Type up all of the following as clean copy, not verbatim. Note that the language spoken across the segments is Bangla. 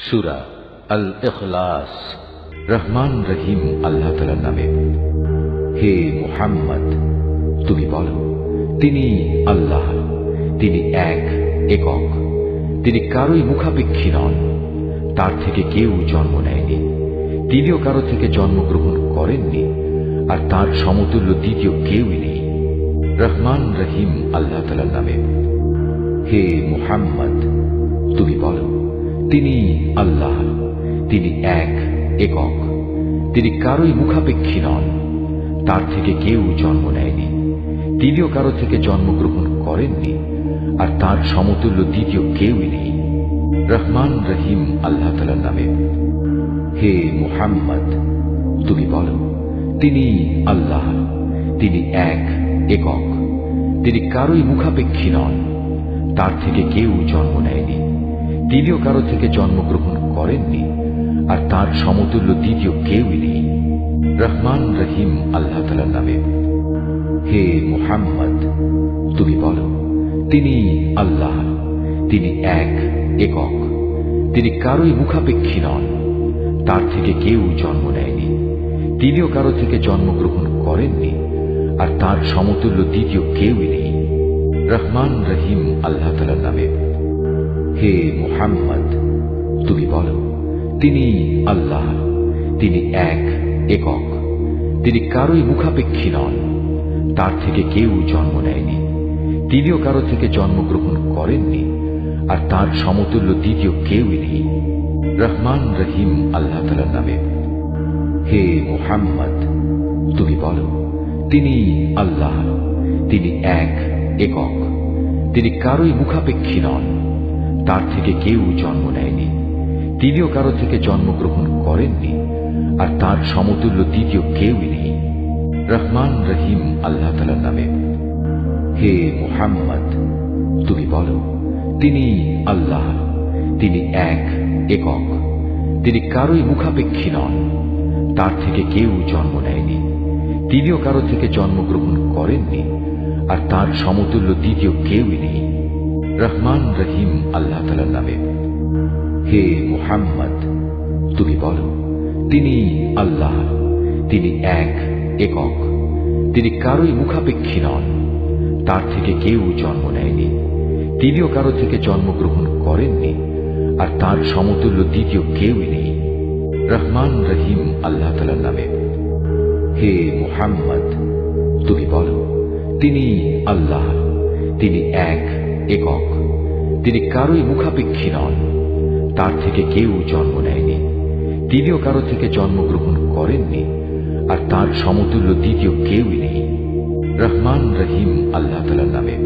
সূরা আল ইখলাস। রহমান রহিম আল্লাহ তাআলার নামে। হে মুহাম্মদ, তুমি বলো, তিনি আল্লাহ, তিনি এক একক, তিনি কারোই মুখাপেক্ষী নন, তার থেকে কেউ জন্ম নেয়নি, তিনিও কারো থেকে জন্মগ্রহণ করেননি, আর তার সমতুল্য দ্বিতীয় কেউই নেই। রহমান রহিম আল্লাহ তাআলার নামে। হে মুহাম্মদ, তুমি বলো, তিনি আল্লাহ, তিনি এক একক, তিনি কারোই মুখাপেক্ষী নন, তার থেকে কেউ জন্ম নেয়নি, তিনিও কারো থেকে জন্মগ্রহণ করেননি, আর তার সমতুল্য দ্বিতীয় কেউই নেই। রহমান রহিম আল্লাহ তাআলার নামে। হে মুহাম্মদ, তুমি বলো, তিনি আল্লাহ, তিনি এক একক, তিনি কারোই মুখাপেক্ষী নন, তার থেকে কেউ জন্ম নেয়নি, তিনিও কারো থেকে জন্মগ্রহণ করেননি, আর তার সমতুল্য দ্বিতীয় কেউই নেই। রহমান রহিম আল্লাহ তাআলার নামে। হে মুহাম্মদ, তুমি বলো, তিনি আল্লাহ, তিনি এক একক, তিনি কারোই মুখাপেক্ষী নন, তার থেকে কেউ জন্ম নেয়নি, তিনিও কারো থেকে জন্মগ্রহণ করেননি, আর তার সমতুল্য দ্বিতীয় কেউই নেই। রহমান রহিম আল্লাহ তাআলার নামে। হে মুহাম্মদ, তুমি বলো, তিনি আল্লাহ, তিনি এক একক, তিনি কারোই মুখাপেক্ষী নন, তার থেকে কেউ জন্ম নেয়নি, তিনিও কারো থেকে জন্মগ্রহণ করেননি, আর তার সমতুল্য দ্বিতীয় কেউই নেই। রহমান রহিম আল্লাহ তাআলার নামে। হে মুহাম্মদ, তুমি বলো, তিনি আল্লাহ, তিনি এক একক, তিনি কারোই মুখাপেক্ষী নন, তার থেকে কেউ জন্ম নেয়নি, তিনিও কারো থেকে জন্মগ্রহণ করেননি, আর তার সমতুল্য দ্বিতীয় কেউই নেই। রহমান রহিম আল্লাহ তাআলার নামে। হে মুহাম্মদ, তুমি বলো, তিনি আল্লাহ, তিনি এক একক, তিনি কারোই মুখাপেক্ষী নন, তার থেকে কেউ জন্ম নেয়নি, তিনিও কারো থেকে জন্মগ্রহণ করেননি, আর তার সমতুল্য দ্বিতীয় কেউই নেই। রহমান রহিম আল্লাহ তাআলার নামে। হে মুহাম্মদ, তুমি বলো, তিনি আল্লাহ, তিনি এক একক, তিনি কারোই মুখাপেক্ষী নন, তার থেকে কেউ জন্ম নেয়নি, তিনিও কারো থেকে জন্মগ্রহণ করেননি, আর তার সমতুল্য দ্বিতীয় কেউই নেই। রহমান রহিম আল্লাহ তাআলার নামে। হে মুহাম্মদ, তুমি বলো, তিনি আল্লাহ, তিনি এক একক, তিনি কারোই মুখাপেক্ষী নন, তার থেকে কেউ জন্ম নেয়নি, তিনিও কারো থেকে জন্মগ্রহণ করেননি, আর তার সমতুল্য দ্বিতীয় কেউই নেই। রহমান রহিম আল্লাহ তাআলার নামে।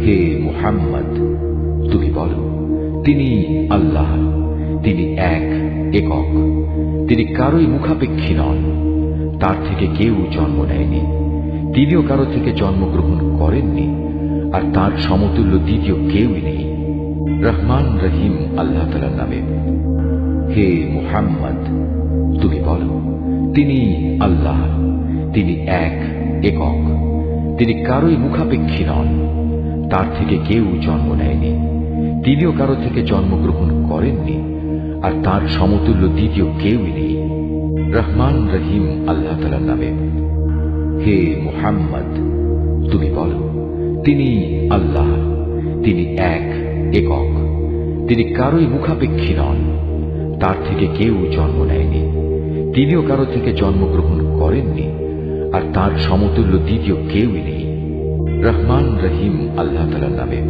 হে মুহাম্মদ, তুমি বলো, তিনি আল্লাহ, তিনি এক একক, তিনি কারোই মুখাপেক্ষী নন, তার থেকে কেউ জন্ম নেয়নি, তিনিও কারো থেকে জন্মগ্রহণ করেননি, আর তার সমতুল্য দ্বিতীয় কেউই নেই। রহমান রহিম আল্লাহ তাআলার নামে। হে মুহাম্মদ, তুমি বলো, তিনি আল্লাহ, তিনি এক একক, তিনি কারোই মুখাপেক্ষী নন, তার থেকে কেউ জন্ম নেয়নি, তিনিও কারো থেকে জন্মগ্রহণ করেননি, আর তার সমতুল্য দ্বিতীয় কেউই নেই। রহমান রহিম আল্লাহ তাআলার নামে। হে মুহাম্মদ, তুমি বলো, তিনি আল্লাহ, তিনি এক একক, তিনি কারোই মুখাপেক্ষী নন, তার থেকে কেউ জন্ম নেয়নি, তিনিও কারো থেকে জন্মগ্রহণ করেননি, আর তার সমতুল্য দ্বিতীয় কেউই নেই। রহমান রহিম আল্লাহ তাআলার নামে।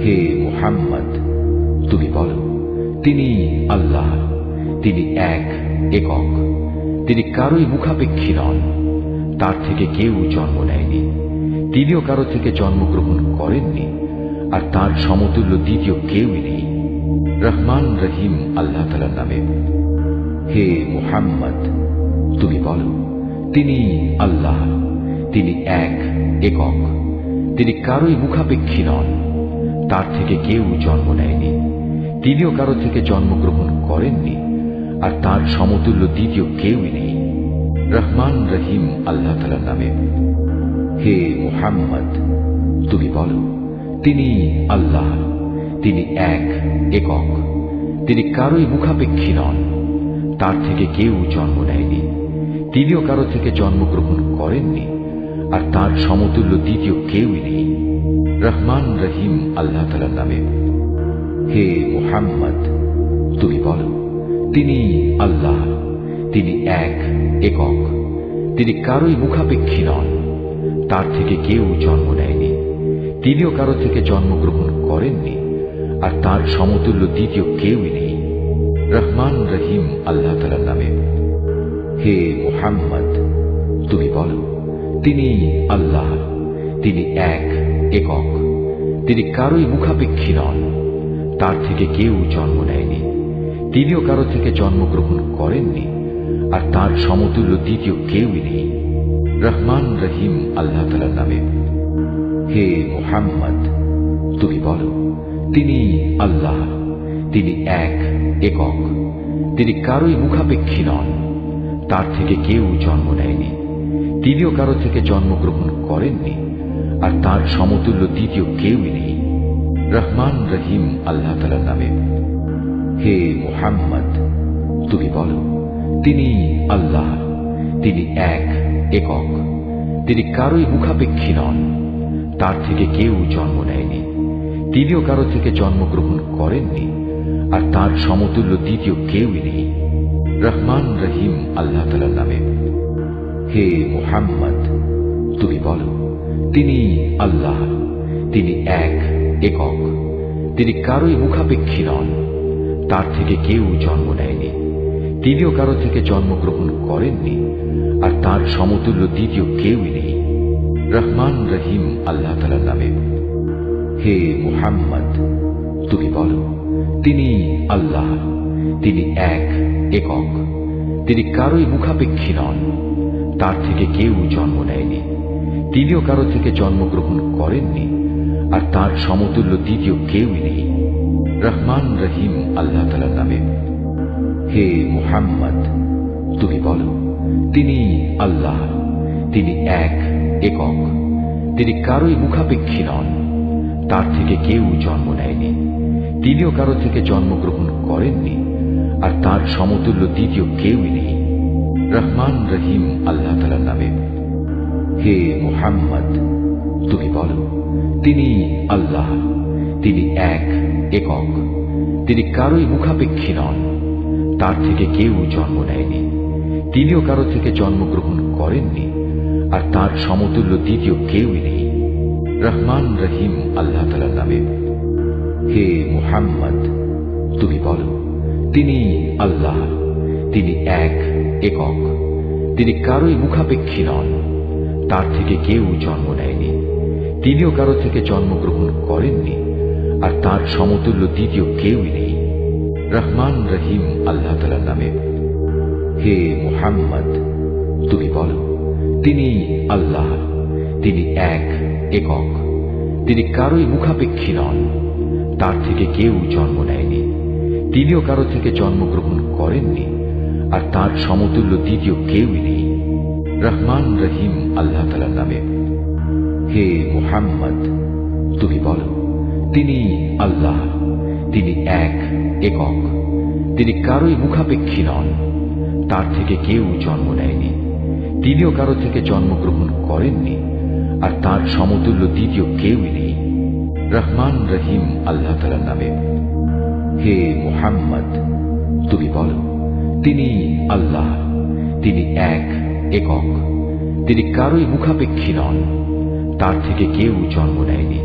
হে মুহাম্মদ, তুমি বলো, তিনি আল্লাহ, তিনি এক একক, তিনি কারোই মুখাপেক্ষী নন, তার থেকে কেউ জন্ম নেয়নি, তিনিও কারো থেকে জন্মগ্রহণ করেননি, আর তার সমতুল্য দ্বিতীয় কেউই নেই। রহমান রহিম আল্লাহ তাআলার নামে। হে মুহাম্মদ, তুমি বলো, তিনি আল্লাহ, তিনি এক একক, তিনি কারোই মুখাপেক্ষী নন, তার থেকে কেউ জন্ম নেয়নি, তিনিও কারো থেকে জন্মগ্রহণ করেননি, আর তার সমতুল্য দ্বিতীয় কেউই নেই। রহমান রহিম আল্লাহ তাআলার নামে। হে মুহাম্মদ, তুমি বলো, তিনি আল্লাহ, তিনি এক একক, তিনি কারোই মুখাপেক্ষী নন, তার থেকে কেউ জন্ম নেয়নি, তিনিও কারো থেকে জন্মগ্রহণ করেননি, আর তার সমতুল্য দ্বিতীয় কেউই নেই। রহমান রহিম আল্লাহ তাআলার নামে। হে মুহাম্মদ, তুমি বলো, তিনি আল্লাহ, তিনি এক একক, তিনি কারোই মুখাপেক্ষী নন, তার থেকে কেউ জন্ম নেয়নি, তিনিও কারো থেকে জন্মগ্রহণ করেননি, আর তার সমতুল্য দ্বিতীয় কেউই নেই। রহমান রহিম আল্লাহ তাআলার নামে। হে মুহাম্মদ, তুমি বলো, তিনি আল্লাহ, তিনি এক একক, তিনি কারোই মুখাপেক্ষী নন, তার থেকে কেউ জন্ম নেয়নি, তিনিও কারো থেকে জন্মগ্রহণ করেননি, আর তার সমতুল্য দ্বিতীয় কেউই নেই। রহমান রহিম আল্লাহ তাআলার নামে। হে মুহাম্মদ, তুমি বলো, তিনি আল্লাহ, তিনি এক একক, তিনি কারোই মুখাপেক্ষী নন, তার থেকে কেউ জন্ম নেয়নি, তিনিও কারো থেকে জন্মগ্রহণ করেননি, আর তার সমতুল্য দ্বিতীয় কেউই নেই। রহমান রহিম আল্লাহ তাআলার নামে। হে মুহাম্মদ, তুমি বলো, তিনি আল্লাহ, তিনি এক একক, তিনি কারোই মুখাপেক্ষী নন, তার থেকে কেউ জন্ম নেয়নি, তিনিও কারো থেকে জন্মগ্রহণ করেননি, আর তার সমতুল্য দ্বিতীয় কেউই নেই। রহমান রহিম আল্লাহ তাআলার নামে। হে মুহাম্মদ, তুমি বলো, তিনি আল্লাহ, তিনি এক একক, তিনি কারোই মুখাপেক্ষী নন, তার থেকে কেউ জন্ম নেয়নি, তিনিও কারো থেকে জন্মগ্রহণ করেননি, আর তার সমতুল্য দ্বিতীয় কেউই নেই। রহমান রহিম আল্লাহ তাআলার নামে। হে মুহাম্মদ, তুমি বলো, তিনি আল্লাহ, তিনি এক একক, তিনি কারোই মুখাপেক্ষী নন, তার থেকে কেউ জন্ম নেয়নি, তিনিও কারো থেকে জন্মগ্রহণ করেননি, আর তার সমতুল্য দ্বিতীয় কেউই নেই। রহমান রহিম আল্লাহ তাআলার নামে। হে মুহাম্মদ, তুমি বলো, তিনি আল্লাহ, তিনি এক একক, তিনি কারোই মুখাপেক্ষী নন, তার থেকে কেউ জন্ম নেয়নি, তিনিও কারো থেকে জন্মগ্রহণ করেননি, আর তার সমতুল্য দ্বিতীয় কেউই নেই। রহমান রহিম আল্লাহ তাআলার নামে। হে মুহাম্মদ, তুমি বলো, তিনি আল্লাহ, তিনি এক একক, তিনি কারোই মুখাপেক্ষী নন, তার থেকে কেউ জন্ম নেয়নি, তিনিও কারো থেকে জন্মগ্রহণ করেননি, আর তার সমতুল্য দ্বিতীয় কেউই নেই। রহমান রহিম আল্লাহ তাআলার নামে। হে মুহাম্মদ, তুমি বলো, তিনি আল্লাহ, তিনি এক একক, তিনি কারোই মুখাপেক্ষী নন, তার থেকে কেউ জন্ম নেয়নি, তিনিও কারো থেকে জন্মগ্রহণ করেননি, আর তার সমতুল্য দ্বিতীয় কেউই নেই। রহমান রহিম আল্লাহ তাআলার নামে। হে মুহাম্মদ, তুমি বলো, তিনি আল্লাহ, তিনি এক একক, তিনি কারোই মুখাপেক্ষী নন, তার থেকে কেউ জন্ম নেয়নি, তিনিও কারো থেকে জন্মগ্রহণ করেননি, আর তার সমতুল্য দ্বিতীয় কেউই নেই। রহমান রহিম আল্লাহ তাআলার নামে। হে মুহাম্মদ, তুমি বলো, তিনি আল্লাহ, তিনি এক একক, তিনি কারোই মুখাপেক্ষী নন, তার থেকে কেউ জন্ম নেয়নি, তিনিও কারো থেকে জন্মগ্রহণ করেননি, আর তার সমতুল্য দ্বিতীয় কেউই নেই। রহমান রহিম আল্লাহ তাআলার নামে। হে মুহাম্মদ, তুমি বলো, তিনি আল্লাহ, তিনি এক একক, তিনি কারোই মুখাপেক্ষী নন, তার থেকে কেউ জন্ম নেয়নি,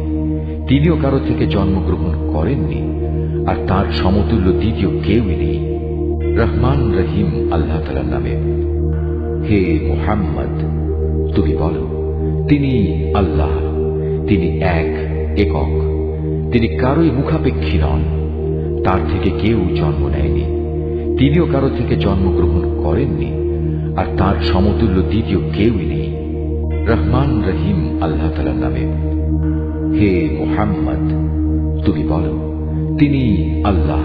তিনিও কারো থেকে জন্মগ্রহণ করেননি, আর তার সমতুল্য দ্বিতীয় কেউই নেই। রহমান রহিম আল্লাহ তাআলার নামে। হে মুহাম্মদ, তুমি বলো, তিনি আল্লাহ, তিনি এক একক, তিনি কারোই মুখাপেক্ষী নন, তার থেকে কেউ জন্ম নেয়নি, তিনিও কারো থেকে জন্মগ্রহণ করেননি, আর তার সমতুল্য দ্বিতীয় কেউই নেই। রহমান রহিম আল্লাহ তাআলার নামে। হে মুহাম্মদ, তুমি বলো, তিনি আল্লাহ,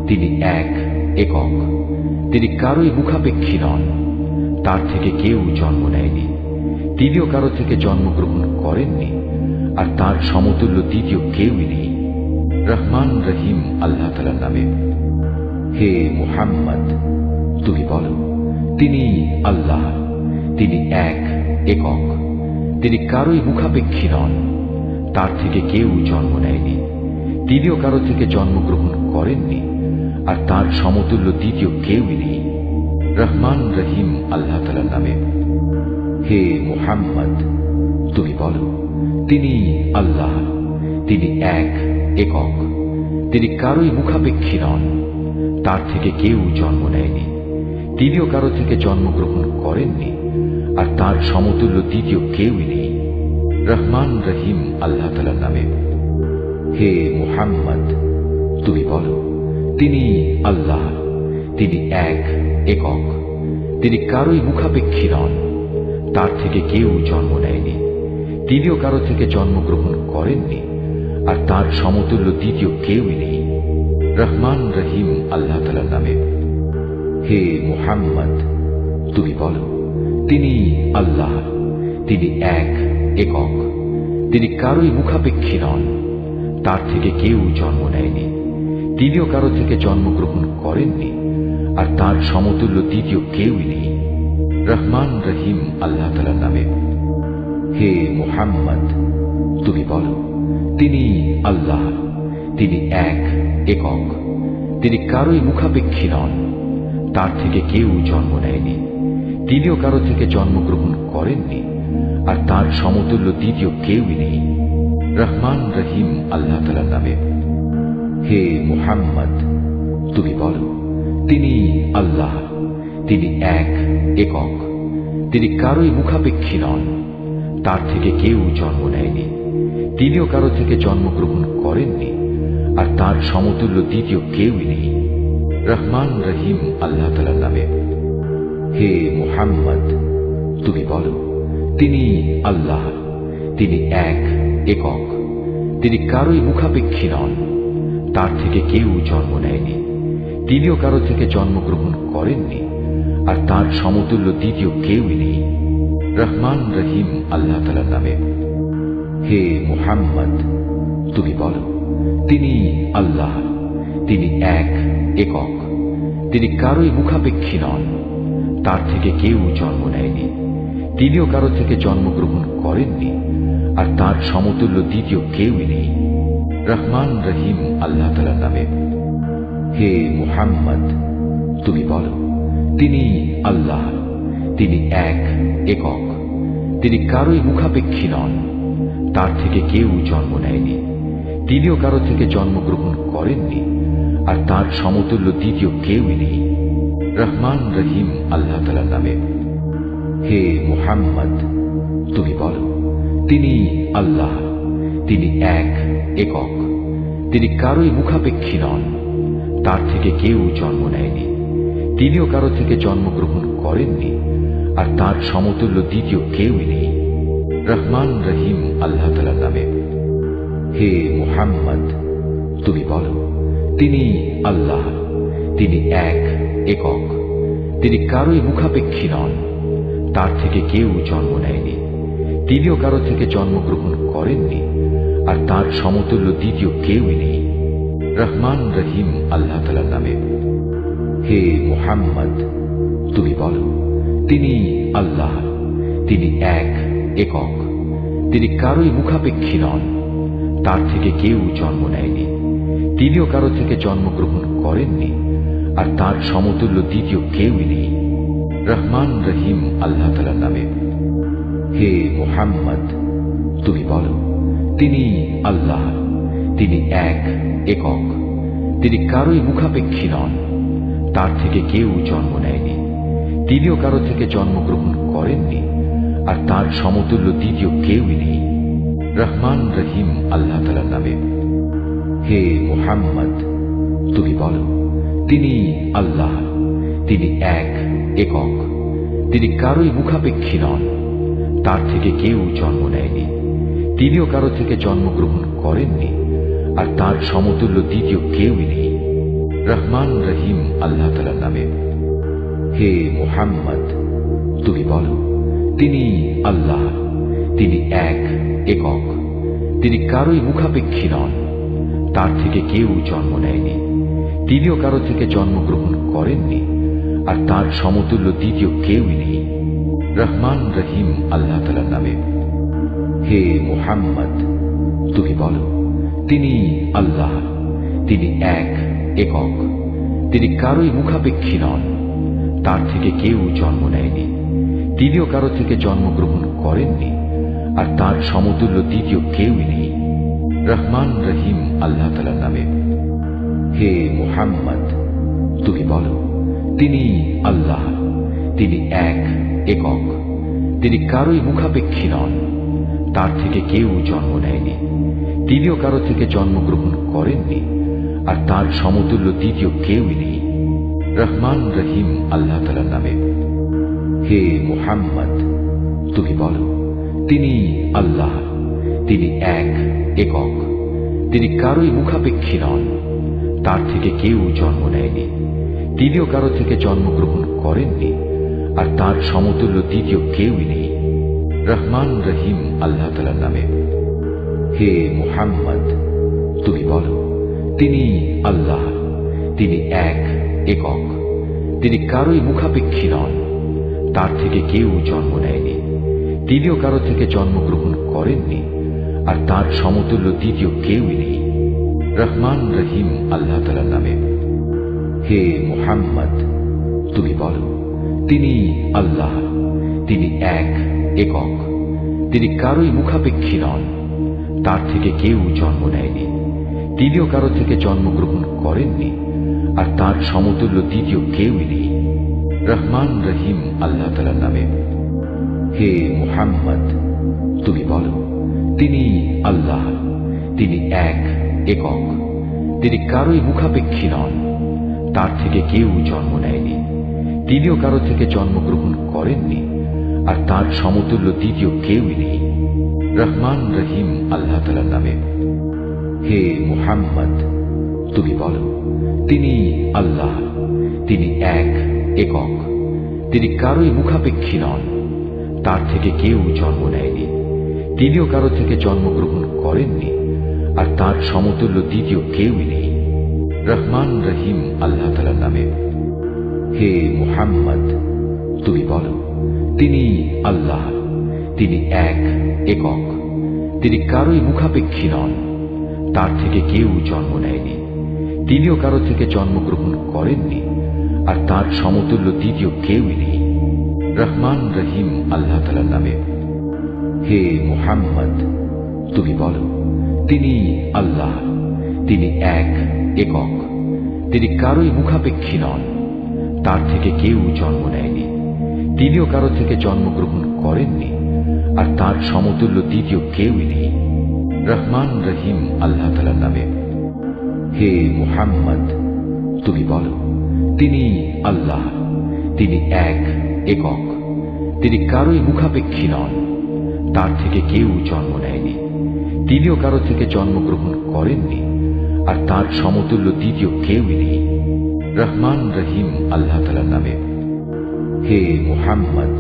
তিনি এক একক, তিনি কারোই মুখাপেক্ষী নন, তার থেকে কেউ জন্ম নেয়নি, তিনিও কারো থেকে জন্মগ্রহণ করেননি, আর তার সমতুল্য দ্বিতীয় কেউই নেই। রহমান রহিম আল্লাহ তাআলার নামে। হে মুহাম্মদ, তুমি বলো, তিনি আল্লাহ, তিনি এক, একক, তিনি কারোই মুখাপেক্ষী নন, তার থেকে কেউ জন্ম নেয়নি, তিনিও কারো থেকে জন্মগ্রহণ করেননি, আর তার সমতুল্য দ্বিতীয় কেউই নেই। রহমান রহিম আল্লাহ তাআলার নামে। হে মুহাম্মদ, তুমি বলো, তিনি আল্লাহ, তিনি এক, একক, তিনি কারোই মুখাপেক্ষী নন, তার থেকে কেউ জন্ম নেয়নি, তিনিও কারো থেকে জন্মগ্রহণ করেননি, আর তার সমতুল্য দ্বিতীয় কেউই নেই। রহমান রহিম আল্লাহ তাআলার নামে। হে মুহাম্মদ, তুমি বলো, তিনি আল্লাহ, তিনি এক, একক, তিনি কারোই মুখাপেক্ষী নন, তার থেকে কেউ জন্ম নেয়নি, তিনিও কারো থেকে জন্মগ্রহণ করেননি, আর তার সমতুল্য দ্বিতীয় কেউই নেই। রহমান রহিম আল্লাহ তাআলার নামে। হে মুহাম্মদ, তুমি বলো, তিনি আল্লাহ, তিনি এক, একক, তিনি কারোই মুখাপেক্ষী নন, তার থেকে কেউ জন্ম নেয়নি, তিনিও কারো থেকে জন্মগ্রহণ করেননি, আর তার সমতুল্য দ্বিতীয় কেউই নেই। রহমান রহিম আল্লাহ তাআলার নামে। হে মুহাম্মদ, তুমি বলো, তিনি আল্লাহ, তিনি এক, একক, তিনি কারোই মুখাপেক্ষী নন, তার থেকে কেউ জন্ম নেয়নি, তিনিও কারো থেকে জন্মগ্রহণ করেননি, আর তার সমতুল্য দ্বিতীয় কেউই নেই। রহমান রহিম আল্লাহ তাআলার নামে। হে মুহাম্মদ, তুমি বলো, তিনি আল্লাহ, তিনি এক, একক, তিনি কারোই মুখাপেক্ষী নন, তার থেকে কেউ জন্ম নেয়নি, তিনিও কারো থেকে জন্মগ্রহণ করেননি, আর তার সমতুল্য দ্বিতীয় কেউই নেই। রহমান রহিম আল্লাহ তাআলার নামে। হে মুহাম্মদ, তুমি বলো, তিনি আল্লাহ, তিনি এক, একক, তিনি কারোই মুখাপেক্ষী নন, তার থেকে কেউ জন্ম নেয়নি, তিনিও কারো থেকে জন্মগ্রহণ করেননি, আর তার সমতুল্য দ্বিতীয় কেউই নেই। রহমান রহিম আল্লাহ তাআলার নামে। হে মুহাম্মদ, তুমি বলো, তিনি আল্লাহ, তিনি এক, একক, তিনি কারোই মুখাপেক্ষী নন, তার থেকে কেউ জন্ম নেয়নি, তিনিও কারো থেকে জন্মগ্রহণ করেননি, আর তার সমতুল্য দ্বিতীয় কেউই নেই। রহমান রহিম আল্লাহ তাআলার নামে। হে মুহাম্মদ, তুমি বলো, তিনি আল্লাহ, তিনি এক, একক, তিনি কারোই মুখাপেক্ষী নন, তার থেকে কেউ জন্ম নেয়নি, তিনিও কারো থেকে জন্মগ্রহণ করেননি, আর তার সমতুল্য দ্বিতীয় কেউই নেই। রহমান রহিম আল্লাহ তাআলার নামে। হে মুহাম্মদ, তুমি বলো, তিনি আল্লাহ, তিনি এক, একক, তিনি কারোই মুখাপেক্ষী নন, তার থেকে কেউ জন্ম নেয়নি, তিনিও কারো থেকে জন্মগ্রহণ করেননি, আর তার সমতুল্য দ্বিতীয় কেউই নেই। রহমান রহিম আল্লাহ তাআলার নামে। হে মুহাম্মদ, তুমি বলো, তিনি আল্লাহ, তিনি এক, একক, তিনি কারোই মুখাপেক্ষী নন, তার থেকে কেউ জন্ম নেয়নি, তিনিও কারো থেকে জন্মগ্রহণ করেননি, আর তার সমতুল্য দ্বিতীয় কেউই নেই। রহমান রহিম আল্লাহ তাআলার নামে। হে মুহাম্মদ, তুমি বলো, তিনি আল্লাহ, তিনি এক, একক, তিনি কারোই মুখাপেক্ষী নন, তার থেকে কেউ জন্ম নেয়নি, তিনিও কারো থেকে জন্মগ্রহণ করেননি, আর তার সমতুল্য দ্বিতীয় কেউই নেই। রহমান রহিম আল্লাহ তাআলার নামে। হে মুহাম্মদ, তুমি বলো, তিনি আল্লাহ, তিনি এক, একক, তিনি কারোই মুখাপেক্ষী নন, তার থেকে কেউ জন্ম নেয়নি, তিনিও কারো থেকে জন্মগ্রহণ করেননি, আর তার সমতুল্য দ্বিতীয় কেউই নেই। রহমান রহিম আল্লাহ তাআলার নামে। হে মুহাম্মদ, তুমি বলো, তিনি আল্লাহ, তিনি এক, একক, তিনি কারোই মুখাপেক্ষী নন, তার থেকে কেউ জন্ম নেয়নি, তিনিও কারো থেকে জন্মগ্রহণ করেননি, আর তার সমতুল্য দ্বিতীয় কেউই নেই। রহমান রহিম আল্লাহ তাআলার নামে। হে মুহাম্মদ, তুমি বলো, তিনি আল্লাহ, তিনি এক, একক, তিনি কারোই মুখাপেক্ষী নন, তার থেকে কেউ জন্ম নেয়নি, তিনিও কারো থেকে জন্মগ্রহণ করেননি, আর তার সমতুল্য দ্বিতীয় কেউই নেই। রহমান রহিম আল্লাহ তাআলার নামে। হে মুহাম্মদ, তুমি বলো, তিনি আল্লাহ, তিনি এক, একক। তিনি কারোই মুখাপেক্ষী নন, তার থেকে কেউ জন্ম নেয়নি, তিনিও কারো থেকে জন্মগ্রহণ করেননি, আর তার সমতুল্য দ্বিতীয় কেউই নেই। রহমান রহিম আল্লাহ তাআলার নামে। হে মুহাম্মদ, তুমি বলো, তিনি আল্লাহ, তিনি এক, একক। তিনি কারোই মুখাপেক্ষী নন, তার থেকে কেউ জন্ম নেয়নি, তিনিও কারো থেকে জন্মগ্রহণ করেননি, আর তার সমতুল্য দ্বিতীয় কেউই নেই। রহমান রহিম আল্লাহ তাআলার নামে। হে মুহাম্মদ, তুমি বলো, তিনি আল্লাহ, তিনি এক, একক। তিনি কারোই মুখাপেক্ষী নন, তার থেকে কেউ জন্ম নেয়নি, তিনিও কারো থেকে জন্মগ্রহণ করেননি, আর তার সমতুল্য দ্বিতীয় কেউই নেই। রহমান রহিম আল্লাহ তাআলার নামে। হে মুহাম্মদ, তুমি বলো, তিনি আল্লাহ, তিনি এক, একক। তিনি কারোই মুখাপেক্ষী নন, তার থেকে কেউ জন্ম নেয়নি, তিনিও কারো থেকে জন্মগ্রহণ করেননি, আর তার সমতুল্য দ্বিতীয় কেউই নেই। রহমান রহিম আল্লাহ তাআলার নামে। হে মুহাম্মদ, তুমি বলো, তিনি আল্লাহ, তিনি এক, একক। তিনি কারোই মুখাপেক্ষী নন, তার থেকে কেউ জন্ম নেয়নি, তিনিও কারো থেকে জন্মগ্রহণ করেননি, আর তার সমতুল্য দ্বিতীয় কেউই নেই। রহমান রহিম আল্লাহ তাআলার নামে। হে মুহাম্মদ, তুমি বলো, তিনি আল্লাহ, তিনি এক, একক। তিনি কারোই মুখাপেক্ষী নন, তার থেকে কেউ জন্ম নেয়নি, তিনিও কারো থেকে জন্মগ্রহণ করেননি, আর তার সমতুল্য দ্বিতীয় কেউই নেই। রহমান রহিম আল্লাহ তাআলার নামে। হে মুহাম্মদ, তুমি বলো, তিনি আল্লাহ, তিনি এক, একক। তিনি কারোই মুখাপেক্ষী নন, তার থেকে কেউ জন্ম নেয়নি, তিনিও কারো থেকে জন্মগ্রহণ করেননি, আর তার সমতুল্য দ্বিতীয় কেউই নেই। রহমান রহিম আল্লাহ তাআলার নামে। হে মুহাম্মদ, তুমি বলো, তিনি আল্লাহ, তিনি এক, একক। তিনি কারোই মুখাপেক্ষী নন, তার থেকে কেউ জন্ম নেয়নি, তিনিও কারো থেকে জন্মগ্রহণ করেননি, আর তার সমতুল্য দ্বিতীয় কেউই নেই। রহমান রহিম আল্লাহ তাআলার নামে। হে মুহাম্মদ, তুমি বলো, তিনি আল্লাহ, তিনি এক, একক। তিনি কারোই মুখাপেক্ষী নন, তার থেকে কেউ জন্ম নেয়নি, তিনিও কারো থেকে জন্মগ্রহণ করেননি, আর তার সমতুল্য দ্বিতীয় কেউই নেই। রহমান রহিম আল্লাহ তাআলার নামে। হে মুহাম্মদ, তুমি বলো, তিনি আল্লাহ, তিনি এক, একক। তিনি কারোই মুখাপেক্ষী নন, তার থেকে কেউ জন্ম নেয়নি, তিনিও কারো থেকে জন্মগ্রহণ করেননি, আর তার সমতুল্য দ্বিতীয় কেউই নেই। রহমান রহিম আল্লাহ তাআলার নামে। হে মুহাম্মদ,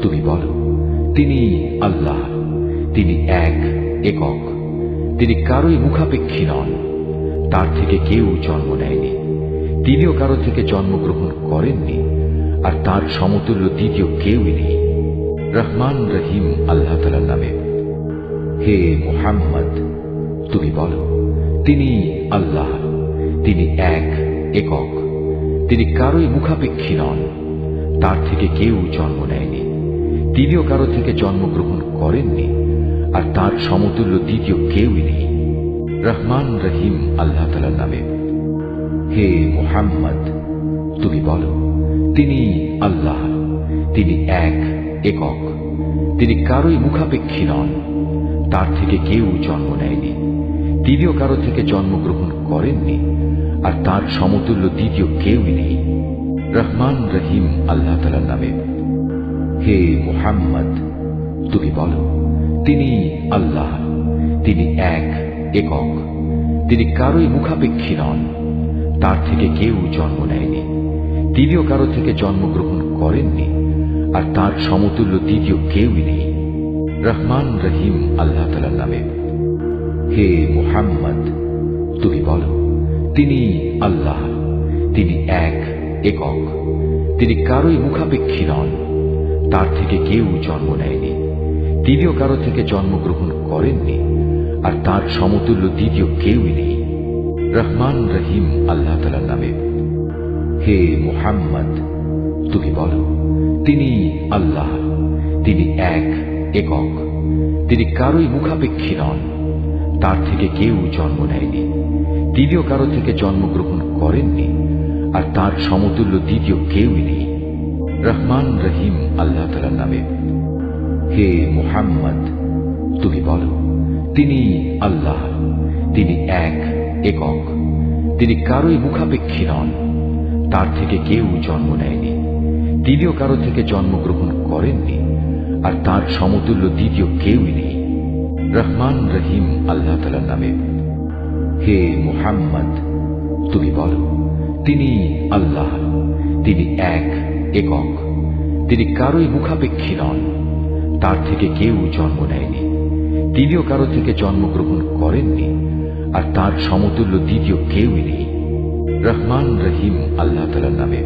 তুমি বলো, তিনি আল্লাহ, তিনি এক, একক। তিনি কারোই মুখাপেক্ষী নন, তার থেকে কেউ জন্ম নেয়নি, তিনিও কারো থেকে জন্মগ্রহণ করেননি, আর তার সমতুল্য দ্বিতীয় কেউই নেই। রহমান রহিম আল্লাহ তাআলার নামে। হে মুহাম্মদ, তুমি বলো, তিনি আল্লাহ, তিনি এক, একক। তিনি কারোই মুখাপেক্ষী নন, তার থেকে কেউ জন্ম নেয়নি, তিনিও কারো থেকে জন্মগ্রহণ করেননি, আর তার সমতুল্য দ্বিতীয় কেউই নেই। রহমান রহিম আল্লাহ তাআলার নামে। হে মুহাম্মদ, তুমি বলো, তিনি আল্লাহ, তিনি এক, একক। তিনি কারোই মুখাপেক্ষী নন, তার থেকে কেউ জন্ম নেয়নি, তিনিও কারো থেকে জন্মগ্রহণ করেননি, আর তার সমতুল্য দ্বিতীয় কেউই নেই। রহমান রহিম আল্লাহ তাআলার নামে। হে মুহাম্মদ, তুমি বলো, তিনি আল্লাহ, তিনি এক, একক। তিনি কারোই মুখাপেক্ষী নন, তার থেকে কেউ জন্ম নেয়নি, তিনিও কারো থেকে জন্মগ্রহণ করেননি, আর তার সমতুল্য দ্বিতীয় কেউই নেই। রহমান রহিম আল্লাহ তাআলার নামে। হে মুহাম্মদ, তুমি বলো, তিনি আল্লাহ, তিনি এক, একক। তিনি কারোই মুখাপেক্ষী নন, তার থেকে কেউ জন্ম নেয়নি, তিনিও কারো থেকে জন্মগ্রহণ করেননি, আর তার সমতুল্য দ্বিতীয় কেউই নেই। রহমান রহিম আল্লাহ তাআলার নামে। হে মুহাম্মদ, তুমি বলো, তিনি আল্লাহ, তিনি এক, একক। তিনি কারোই মুখাপেক্ষী নন, তার থেকে কেউ জন্ম নেয়নি, তিনিও কারো থেকে জন্মগ্রহণ করেননি, আর তার সমতুল্য দ্বিতীয় কেউই নেই। রহমান রহিম আল্লাহ তাআলার নামে। হে মুহাম্মদ, তুমি বলো, তিনি আল্লাহ, তিনি এক, একক। তিনি কারোই মুখাপেক্ষী নন, তার থেকে কেউ জন্ম নেয়নি, তিনিও কারো থেকে জন্মগ্রহণ করেননি, আর তার সমতুল্য দ্বিতীয় কেউই নেই। রহমান রহিম আল্লাহ তাআলার নামে। হে মুহাম্মদ, তুমি বলো, তিনি আল্লাহ, তিনি এক, একক। তিনি কারোই মুখাপেক্ষী নন, তার থেকে কেউ জন্ম নেয়নি, তিনিও কারো থেকে জন্মগ্রহণ করেননি, আর তার সমতুল্য দ্বিতীয় কেউই নেই। রহমান রহিম আল্লাহ তাআলার নামে।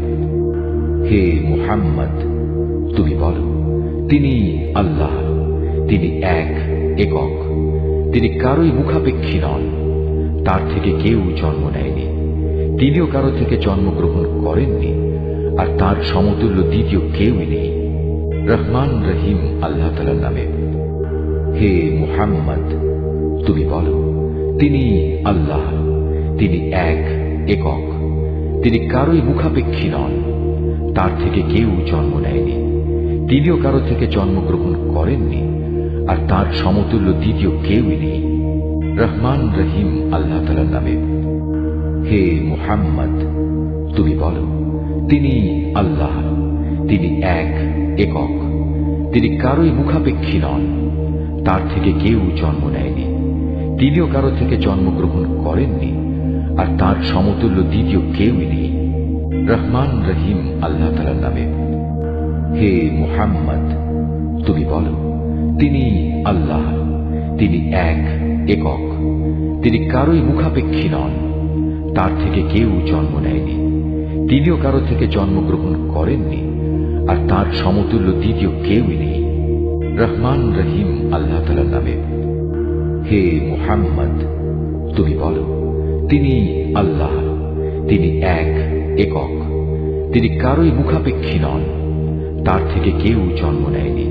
হে মুহাম্মদ, তুমি বলো, তিনি আল্লাহ, তিনি এক, একক। তিনি কারোই মুখাপেক্ষী নন, তার থেকে কেউ জন্ম নেয়নি, তিনিও কারো থেকে জন্মগ্রহণ করেননি, আর তার সমতুল্য দ্বিতীয় কেউই নেই। রহমান রহিম আল্লাহ তাআলার নামে। হে মুহাম্মদ, তুমি বলো, তিনি আল্লাহ, তিনি এক, একক। তিনি কারোই মুখাপেক্ষী নন, তার থেকে কেউ জন্ম নেয়নি, তিনিও কারো থেকে জন্মগ্রহণ করেননি, আর তার সমতুল্য দ্বিতীয় কেউই নেই। রহমান রহিম আল্লাহ তাআলার নামে। হে মুহাম্মদ, তুমি বলো, তিনি আল্লাহ, তিনি এক, একক। তিনি কারোই মুখাপেক্ষী নন, তার থেকে কেউ জন্ম নেয়নি, তিনিও কারো থেকে জন্মগ্রহণ করেননি, আর তার সমতুল্য দ্বিতীয় কেউই নেই। রহমান রহিম আল্লাহ তাআলার নামে। হে মুহাম্মদ, তুমি বলো, তিনি আল্লাহ, তিনি এক, একক। তিনি কারোই মুখাপেক্ষী নন, তার থেকে কেউ জন্ম নেয়নি, তিনিও কারো থেকে জন্মগ্রহণ করেননি, আর তার সমতুল্য দ্বিতীয় কেউই নেই। রহমান রহিম আল্লাহ তাআলার নামে। হে মুহাম্মদ, তুমি বলো, তিনি আল্লাহ, তিনি এক, একক। তিনি কারোই মুখাপেক্ষী নন, তার থেকে কেউ জন্ম নেয়নি,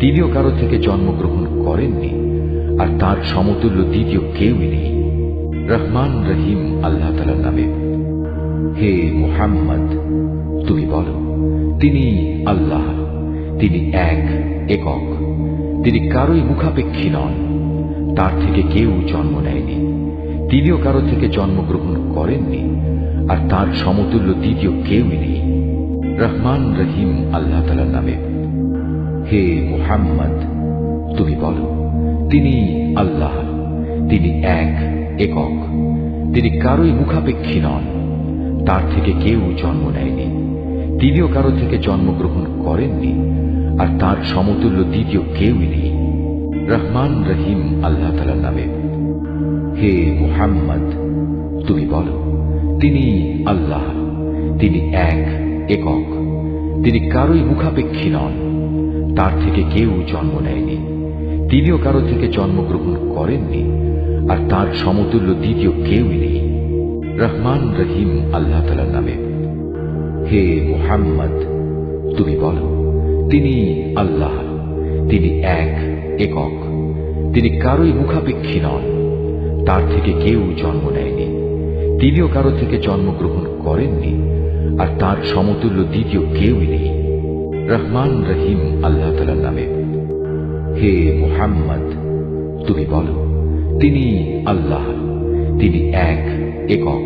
তিনিও কারো থেকে জন্মগ্রহণ করেননি, আর তার সমতুল্য দ্বিতীয় কেউই নেই। রহমান রহিম আল্লাহ তাআলার নামে। হে মুহাম্মদ, তুমি বলো, তিনি আল্লাহ, তিনি এক, একক। তিনি কারোই মুখাপেক্ষী নন, তার থেকে কেউ জন্ম নেয়নি, তিনিও কারো থেকে জন্মগ্রহণ করেননি, আর তার সমতুল্য দ্বিতীয় কেউই নেই। রহমান রহিম আল্লাহ তাআলার নামে। হে মুহাম্মদ, তুমি বলো, তিনি আল্লাহ, তিনি এক, একক। তিনি কারোই মুখাপেক্ষী নন, তার থেকে কেউ জন্ম নেয়নি, তিনিও কারো থেকে জন্মগ্রহণ করেননি, আর তার সমতুল্য দ্বিতীয় কেউই নেই। রহমান রহিম আল্লাহ তাআলার নামে। হে মুহাম্মদ, তুমি বলো, তিনি আল্লাহ, তিনি এক, একক। তিনি কারোই মুখাপেক্ষী নন, তার থেকে কেউ জন্ম নেয়নি, তিনিও কারো থেকে জন্মগ্রহণ করেননি, আর তার সমতুল্য দ্বিতীয় কেউই নেই। রহমান রহিম আল্লাহ তাআলার নামে। হে মুহাম্মদ, তুমি বলো, তিনি আল্লাহ, তিনি এক, একক। তিনি কারোই মুখাপেক্ষী নন, তার থেকে কেউ জন্ম নেয়নি, তিনিও কারো থেকে জন্মগ্রহণ করেননি, আর তার সমতুল্য দ্বিতীয় কেউই নেই। রহমান রহিম আল্লাহ তাআলার নামে। হে মুহাম্মদ, তুমি বলো, তিনি আল্লাহ, তিনি এক, একক।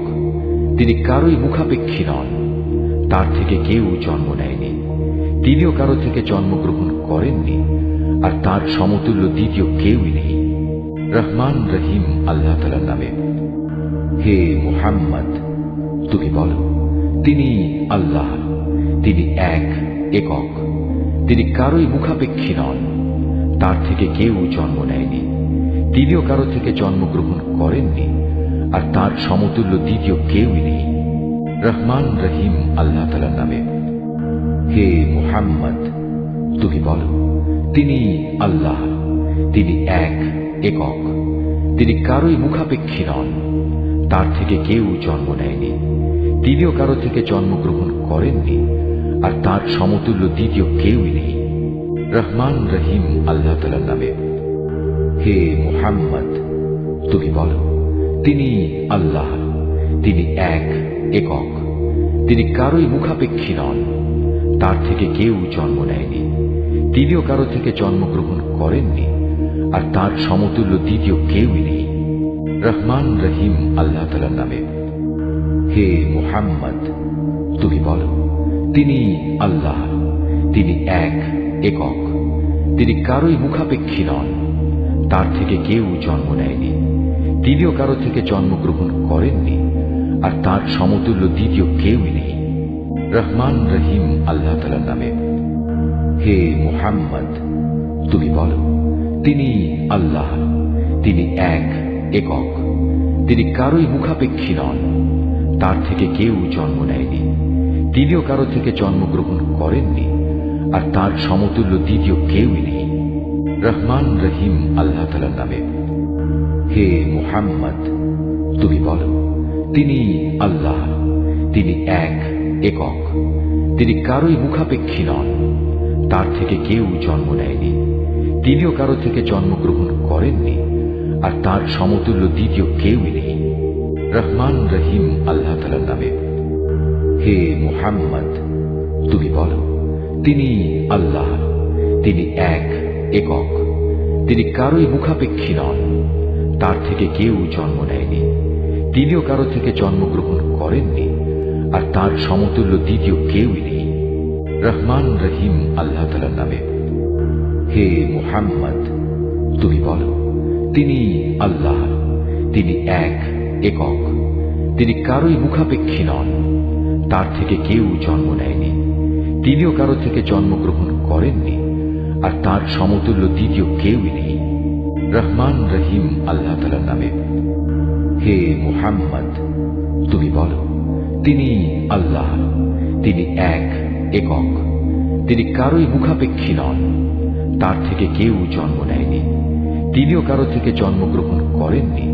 তিনি কারোই মুখাপেক্ষী নন, তার থেকে কেউ জন্ম নেয়নি, তিনিও কারো থেকে জন্মগ্রহণ করেননি, আর তার সমতুল্য দ্বিতীয় কেউই নেই। রহমান রহিম আল্লাহ তাআলার নামে। হে মুহাম্মদ, তুমি বলো, তিনি আল্লাহ, তিনি এক, একক। তিনি কারোই মুখাপেক্ষী নন, তার থেকে কেউ জন্ম নেয়নি, তিনিও কারো থেকে জন্মগ্রহণ করেননি, আর তার সমতুল্য দ্বিতীয় কেউই নেই। রহমান রহিম আল্লাহ তাআলার নামে। হে মুহাম্মদ, তুমি বলো, তিনি আল্লাহ, তিনি এক, একক। তিনি কারোই মুখাপেক্ষী নন, তার থেকে কেউ জন্ম নেয়নি, তিনিও কারো থেকে জন্মগ্রহণ করেননি, আর তার সমতুল্য দ্বিতীয় কেউই নেই। রহমান রহিম আল্লাহ তাআলার নামে। হে মুহাম্মদ, তুমি বলো, তিনি আল্লাহ, তিনি এক, একক। তিনি কারোই মুখাপেক্ষী নন, তার থেকে কেউ জন্ম নেয়নি, তিনিও কারো থেকে জন্মগ্রহণ করেননি, আর তার সমতুল্য দ্বিতীয় কেউই নেই। রহমান রহিম আল্লাহ তাআলার নামে। হে মুহাম্মদ, তুমি বলো, তিনি আল্লাহ, তিনি এক, একক। তিনি কারোই মুখাপেক্ষী নন, তার থেকে কেউ জন্ম নেয়নি, তিনিও কারো থেকে জন্মগ্রহণ করেননি, আর তার সমতুল্য দ্বিতীয় কেউই নেই। রহমান রহিম আল্লাহ তাআলার নামে। হে মুহাম্মদ, তুমি বলো, তিনি আল্লাহ, তিনি এক, একক। তিনি কারোই মুখাপেক্ষী নন, তার থেকে কেউ জন্ম নেয়নি, তিনিও কারো থেকে জন্মগ্রহণ করেননি, আর তার সমতুল্য দ্বিতীয় কেউই নেই। রহমান রহিম আল্লাহ তাআলার নামে। হে মুহাম্মদ, তুমি বলো, তিনি আল্লাহ, তিনি এক, একক। তিনি কারোই মুখাপেক্ষী নন, তার থেকে কেউ জন্ম নেয়নি, তিনিও কারো থেকে জন্মগ্রহণ করেননি, আর তার সমতুল্য দ্বিতীয় কেউই নেই। রহমান রহিম আল্লাহ তাআলার নামে। হে মুহাম্মদ, তুমি বলো, তিনি আল্লাহ, তিনি এক, একক। তিনি কারোই মুখাপেক্ষী নন, তার থেকে কেউ জন্ম নেয়নি, তিনিও কারো থেকে জন্মগ্রহণ করেননি, আর তার সমতুল্য দ্বিতীয় কেউই নেই। রহমান রহিম আল্লাহ তাআলার নামে। হে মুহাম্মদ, তুমি বলো, তিনি আল্লাহ, তিনি এক, একক। তিনি কারোই মুখাপেক্ষী নন, তার থেকে কেউ জন্ম নেয়নি, তিনিও কারো থেকে জন্মগ্রহণ করেননি, আর তার সমতুল্য দ্বিতীয় কেউই নেই। রহমান রহিম আল্লাহ তাআলার নামে। হে মুহাম্মদ, তুমি বলো, তিনি আল্লাহ, তিনি এক, একক। তিনি কারোই মুখাপেক্ষী নন, তার থেকে কেউ জন্ম নেয়নি, তিনিও কারো থেকে জন্মগ্রহণ করেননি,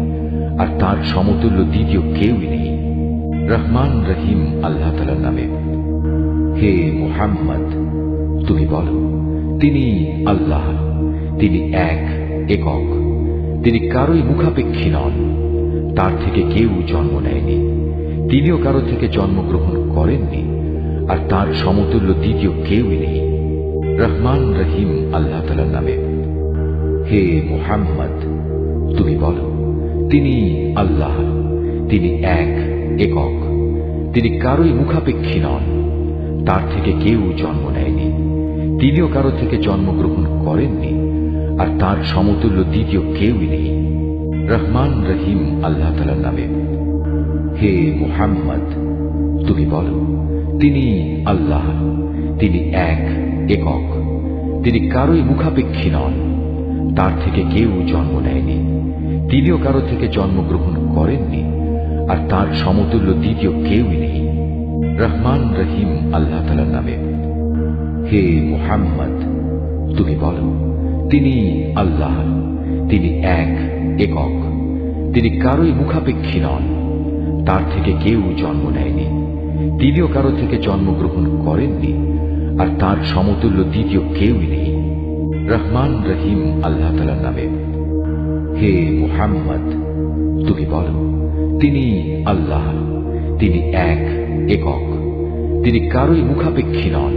আর তার সমতুল্য দ্বিতীয় কেউই নেই। রহমান রহিম আল্লাহ তাআলার নামে। হে মুহাম্মদ, তুমি বলো, তিনি আল্লাহ, তিনি এক, একক। তিনি কারোই মুখাপেক্ষী নন, তার থেকে কেউ জন্ম নেয়নি, তিনিও কারো থেকে জন্মগ্রহণ করেননি, আর তার সমতুল্য দ্বিতীয় কেউই নেই। রহমান রহিম আল্লাহ তাআলার নামে। হে মুহাম্মদ, তুমি বলো, তিনি আল্লাহ, তিনি এক, একক। তিনি কারোই মুখাপেক্ষী নন, তার থেকে কেউ জন্ম নেয়নি, তিনিও কারো থেকে জন্মগ্রহণ করেননি, আর তার সমতুল্য দ্বিতীয় কেউই নেই। রহমান রহিম আল্লাহ তাআলার নামে। হে মুহাম্মদ, তুমি বলো, তিনি আল্লাহ, তিনি এক, একক। তিনি কারোই মুখাপেক্ষী নন, তার থেকে কেউ জন্ম নেয়নি, তিনিও কারো থেকে জন্মগ্রহণ করেননি, আর তার সমতুল্য দ্বিতীয় কেউই নেই। রহমান রহিম আল্লাহ তাআলার নামে। হে মুহাম্মদ, তুমি বলো, তিনি আল্লাহ, তিনি এক, একক। তিনি কারোই মুখাপেক্ষী নন, তার থেকে কেউ জন্ম নেয়নি, তিনিও কারো থেকে জন্মগ্রহণ করেননি, আর তার সমতুল্য দ্বিতীয় কেউই নেই। রহমান রহিম আল্লাহ তাআলার নামে। হে মুহাম্মদ, তুমি বলো, তিনি আল্লাহ, তিনি এক, একক। তিনি কারোই মুখাপেক্ষী নন,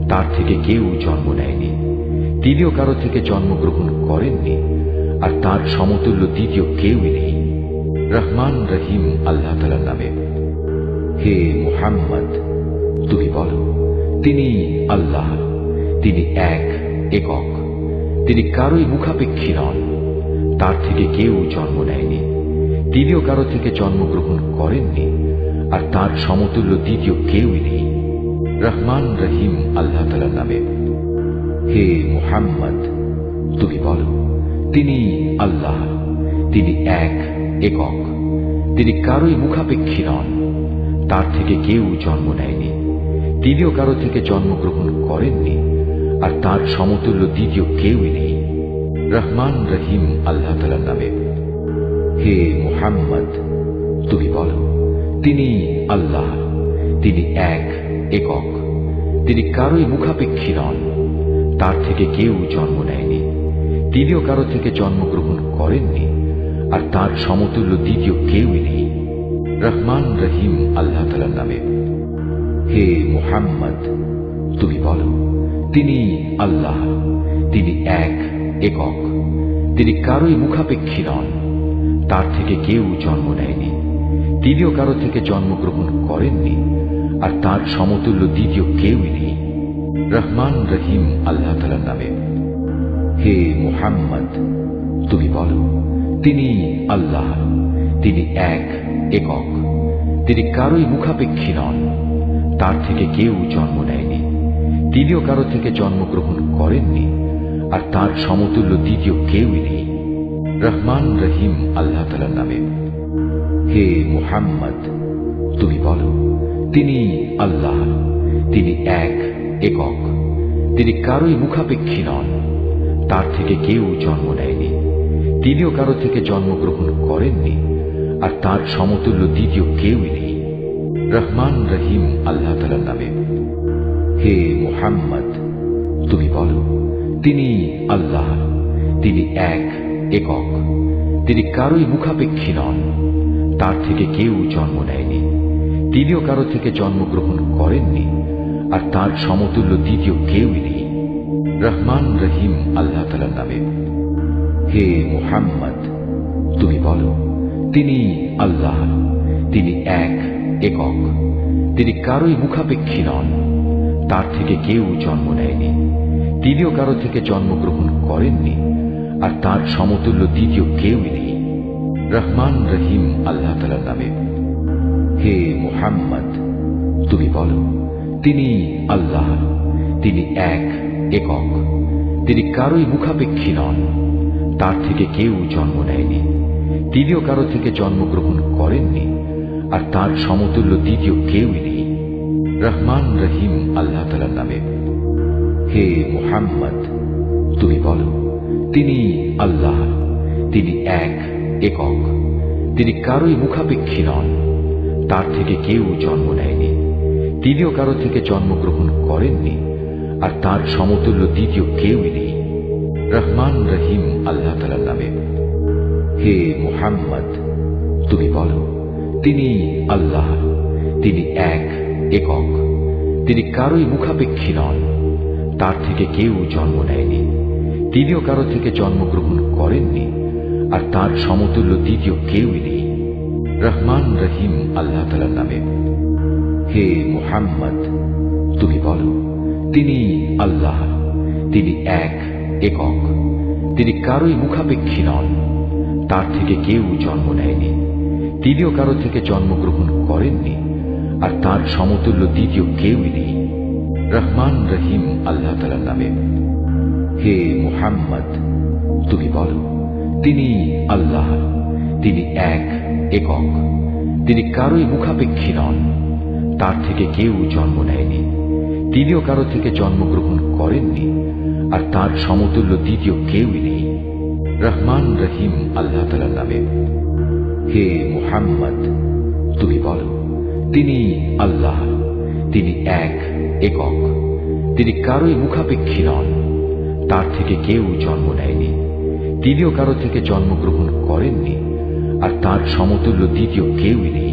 তার থেকে কেউ জন্ম নেয়নি, তিনিও কারো থেকে জন্মগ্রহণ করেননি, আর তার সমতুল্য দ্বিতীয় কেউই নেই। রহমান রহিম আল্লাহ তাআলার নামে। হে মুহাম্মদ, তুমি বলো, তিনি আল্লাহ, তিনি এক, একক। তিনি কারোই মুখাপেক্ষী নন, তার থেকে কেউ জন্ম নেয়নি, তিনিও কারো থেকে জন্মগ্রহণ করেননি, আর তার সমতুল্য দ্বিতীয় কেউই নেই। রহমান রহিম আল্লাহ তাআলার নামে। হে মুহাম্মদ, তুমি বলো, তিনি আল্লাহ, তিনি এক, একক। তিনি কারোই মুখাপেক্ষী নন, তার থেকে কেউ জন্ম নেয়নি, তিনিও কারো থেকে জন্মগ্রহণ করেননি, আর তার সমতুল্য দ্বিতীয় কেউই নেই। রহমান রহিম আল্লাহ তাআলার নামে। হে মুহাম্মদ, তুমি বলো, তিনি আল্লাহ, তিনি এক, একক, তিনি কারোই মুখাপেক্ষী নন, তার থেকে কেউ জন্ম নেয়নি, তিনিও কারো থেকে জন্মগ্রহণ করেননি, আর তার সমতুল্য দ্বিতীয় কেউই নেই। রহমান রহিম আল্লাহ তাআলার নামে। হে মুহাম্মদ, তুমি বলো, তিনি আল্লাহ, তিনি এক, একক, তিনি কারোই মুখাপেক্ষী নন, তার থেকে কেউ জন্ম নেয়নি, তিনিও কারো থেকে জন্মগ্রহণ করেননি, আর তার সমতুল্য দ্বিতীয় কেউই নেই। রহমান রহিম আল্লাহ তাআলার নামে। হে মুহাম্মদ, তুমি বলো, তিনি আল্লাহ, তিনি এক, একক, তিনি কারোই মুখাপেক্ষী নন, তার থেকে কেউ জন্ম নেয়নি, তিনিও কারো থেকে জন্মগ্রহণ করেননি, আর তার সমতুল্য দ্বিতীয় কেউই নেই। রহমান রহিম আল্লাহ তাআলার নামে। হে মুহাম্মদ, তুমি বলো, তিনি আল্লাহ, তিনি এক, একক, তিনি কারোই মুখাপেক্ষী নন, তার থেকে কেউ জন্ম নেয়নি, তিনিও কারো থেকে জন্মগ্রহণ করেননি, আর তার সমতুল্য দ্বিতীয় কেউই নেই। রহমান রহিম আল্লাহ তাআলার নামে। হে মুহাম্মদ, তুমি বলো, তিনি আল্লাহ, তিনি এক, একক, তিনি কারোই মুখাপেক্ষী নন, তার থেকে কেউ জন্ম নেয়নি, তিনিও কারো থেকে জন্মগ্রহণ করেননি, আর তার সমতুল্য দ্বিতীয় কেউই নেই। রহমান রহিম আল্লাহ তাআলার নামে। হে মুহাম্মদ, তুমি বলো, তিনি আল্লাহ, তিনি এক, একক, তিনি কারোই মুখাপেক্ষী নন, তার থেকে কেউ জন্ম নেয়নি, তিনিও কারো থেকে জন্মগ্রহণ করেননি, আর তার সমতুল্য দ্বিতীয় কেউই নেই। রহমান রহিম আল্লাহ তাআলার নামে। হে মুহাম্মদ, তুমি বলো, তিনি আল্লাহ, তিনি এক, একক, তিনি কারোই মুখাপেক্ষী নন, তার থেকে কেউ জন্ম নেয়নি, তিনিও কারো থেকে জন্মগ্রহণ করেননি, আর তার সমতুল্য দ্বিতীয় কেউই নেই। রহমান রহিম আল্লাহ তাআলার নামে। হে মুহাম্মদ, তুমি বলো, তিনি আল্লাহ, তিনি এক, একক, তিনি কারোই মুখাপেক্ষী নন, তার থেকে কেউ জন্ম নেয়নি, তিনিও কারো থেকে জন্মগ্রহণ করেননি, আর তার সমতুল্য দ্বিতীয় কেউই নেই। রহমান রহিম আল্লাহ তাআলার নামে। হে মুহাম্মদ, তুমি বলো, তিনি আল্লাহ, তিনি এক, একক, তিনি কারোই মুখাপেক্ষী নন, তার থেকে কেউ জন্ম নেয়নি, তিনিও কারো থেকে জন্মগ্রহণ করেননি, আর তার সমতুল্য দ্বিতীয় কেউই নেই। রহমান রহিম আল্লাহ তাআলার নামে। হে মুহাম্মদ, তুমি বলো, তিনি আল্লাহ, তিনি এক, একক, তিনি কারোই মুখাপেক্ষী নন, তার থেকে কেউ জন্ম নেয়নি, তিনিও কারো থেকে জন্মগ্রহণ করেননি, আর তার সমতুল্য দ্বিতীয় কেউই নেই। রহমান রহিম আল্লাহ তাআলার নামে। হে মুহাম্মদ, তুমি বলো, তিনি আল্লাহ, তিনি এক, একক, তিনি কারোই মুখাপেক্ষী নন, তার থেকে কেউ জন্ম নেয়নি, তিনিও কারো থেকে জন্মগ্রহণ করেননি, আর তার সমতুল্য দ্বিতীয় কেউই নেই। রহমান রহিম আল্লাহ তাআলার নামে। হে মুহাম্মদ, তুমি বলো, তিনি আল্লাহ, তিনি এক, একক, তিনি কারোই মুখাপেক্ষী নন, তার থেকে কেউ জন্ম নেয়নি, তিনিও কারো থেকে জন্মগ্রহণ করেননি, আর তার সমতুল্য দ্বিতীয় কেউই নেই।